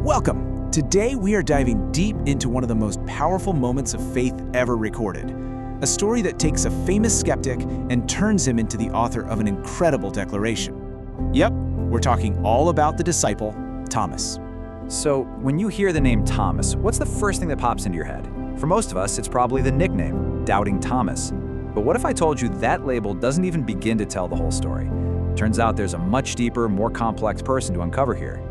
Welcome! Today we are diving deep into one of the most powerful moments of faith ever recorded. A story that takes a famous skeptic and turns him into the author of an incredible declaration. Yep, we're talking all about the disciple, Thomas. So, when you hear the name Thomas, what's the first thing that pops into your head? For most of us, it's probably the nickname, Doubting Thomas. But what if I told you that label doesn't even begin to tell the whole story? Turns out there's a much deeper, more complex person to uncover here.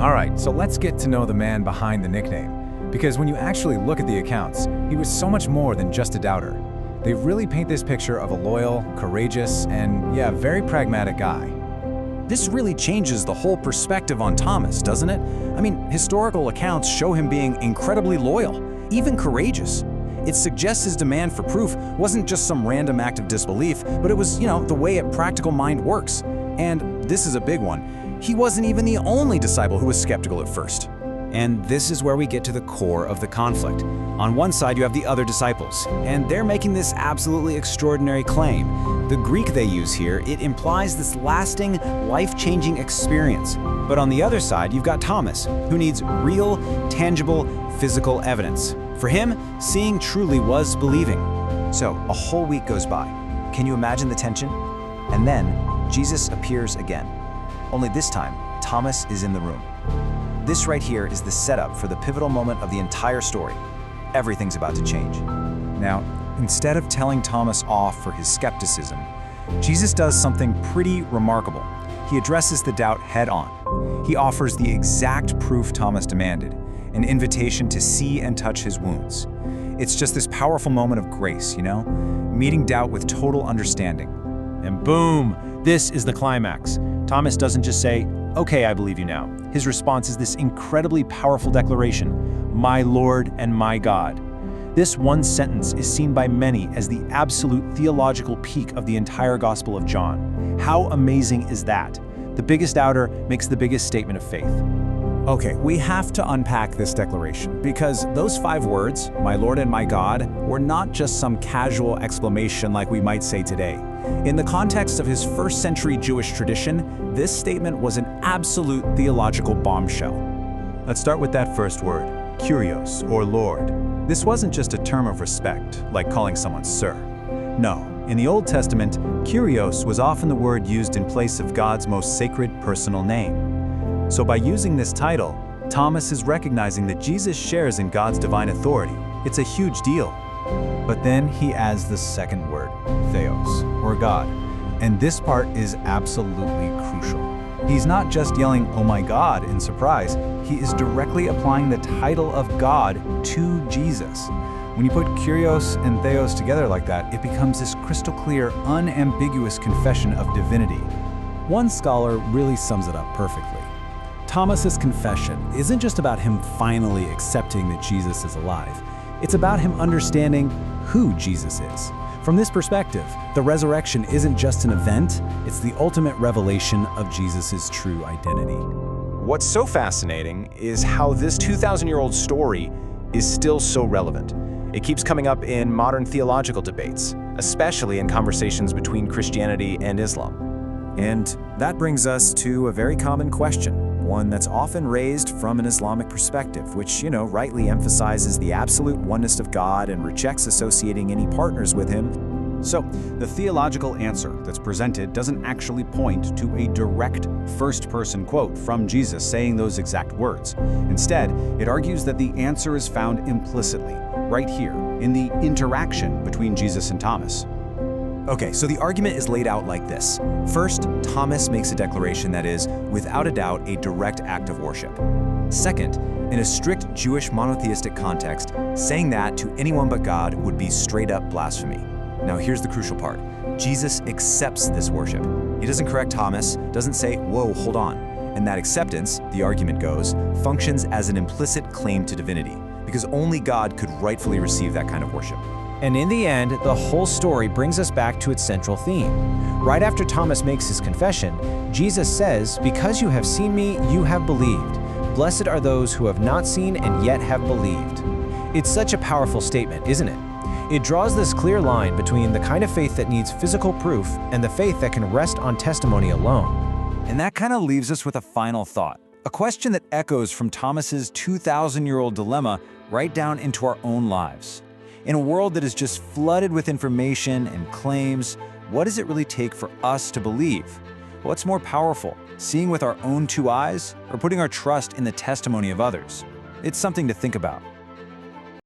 All right, so let's get to know the man behind the nickname. Because when you actually look at the accounts, he was so much more than just a doubter. They really paint this picture of a loyal, courageous, and very pragmatic guy. This really changes the whole perspective on Thomas, doesn't it? I mean, historical accounts show him being incredibly loyal, even courageous. It suggests his demand for proof wasn't just some random act of disbelief, but it was, the way a practical mind works. And this is a big one. He wasn't even the only disciple who was skeptical at first. And this is where we get to the core of the conflict. On one side, you have the other disciples, and they're making this absolutely extraordinary claim. The Greek they use here, it implies this lasting, life-changing experience. But on the other side, you've got Thomas, who needs real, tangible, physical evidence. For him, seeing truly was believing. So, a whole week goes by. Can you imagine the tension? And then, Jesus appears again. Only this time, Thomas is in the room. This right here is the setup for the pivotal moment of the entire story. Everything's about to change. Now, instead of telling Thomas off for his skepticism, Jesus does something pretty remarkable. He addresses the doubt head on. He offers the exact proof Thomas demanded, an invitation to see and touch his wounds. It's just this powerful moment of grace, meeting doubt with total understanding. And boom, this is the climax. Thomas doesn't just say, "Okay, I believe you now." His response is this incredibly powerful declaration, "My Lord and my God." This one sentence is seen by many as the absolute theological peak of the entire Gospel of John. How amazing is that? The biggest doubter makes the biggest statement of faith. Okay, we have to unpack this declaration because those 5 words, "My Lord and my God," were not just some casual exclamation like we might say today. In the context of his first century Jewish tradition, this statement was an absolute theological bombshell. Let's start with that first word, Kyrios, or Lord. This wasn't just a term of respect, like calling someone sir. No, in the Old Testament, Kyrios was often the word used in place of God's most sacred personal name. So by using this title, Thomas is recognizing that Jesus shares in God's divine authority. It's a huge deal. But then he adds the second word, Theos, or God. And this part is absolutely crucial. He's not just yelling, "Oh my God," in surprise. He is directly applying the title of God to Jesus. When you put Kyrios and Theos together like that, it becomes this crystal clear, unambiguous confession of divinity. One scholar really sums it up perfectly. Thomas's confession isn't just about him finally accepting that Jesus is alive. It's about him understanding who Jesus is. From this perspective, the resurrection isn't just an event, it's the ultimate revelation of Jesus' true identity. What's so fascinating is how this 2,000-year-old story is still so relevant. It keeps coming up in modern theological debates, especially in conversations between Christianity and Islam. And that brings us to a very common question, one that's often raised from an Islamic perspective, which, rightly emphasizes the absolute oneness of God and rejects associating any partners with him. So, the theological answer that's presented doesn't actually point to a direct first-person quote from Jesus saying those exact words. Instead, it argues that the answer is found implicitly, right here, in the interaction between Jesus and Thomas. Okay, so the argument is laid out like this. First, Thomas makes a declaration that is, without a doubt, a direct act of worship. Second, in a strict Jewish monotheistic context, saying that to anyone but God would be straight-up blasphemy. Now here's the crucial part. Jesus accepts this worship. He doesn't correct Thomas, doesn't say, "Whoa, hold on." And that acceptance, the argument goes, functions as an implicit claim to divinity, because only God could rightfully receive that kind of worship. And in the end, the whole story brings us back to its central theme. Right after Thomas makes his confession, Jesus says, "Because you have seen me, you have believed. Blessed are those who have not seen and yet have believed." It's such a powerful statement, isn't it? It draws this clear line between the kind of faith that needs physical proof and the faith that can rest on testimony alone. And that kind of leaves us with a final thought. A question that echoes from Thomas's 2,000-year-old dilemma right down into our own lives. In a world that is just flooded with information and claims, what does it really take for us to believe? What's more powerful, seeing with our own two eyes or putting our trust in the testimony of others? It's something to think about.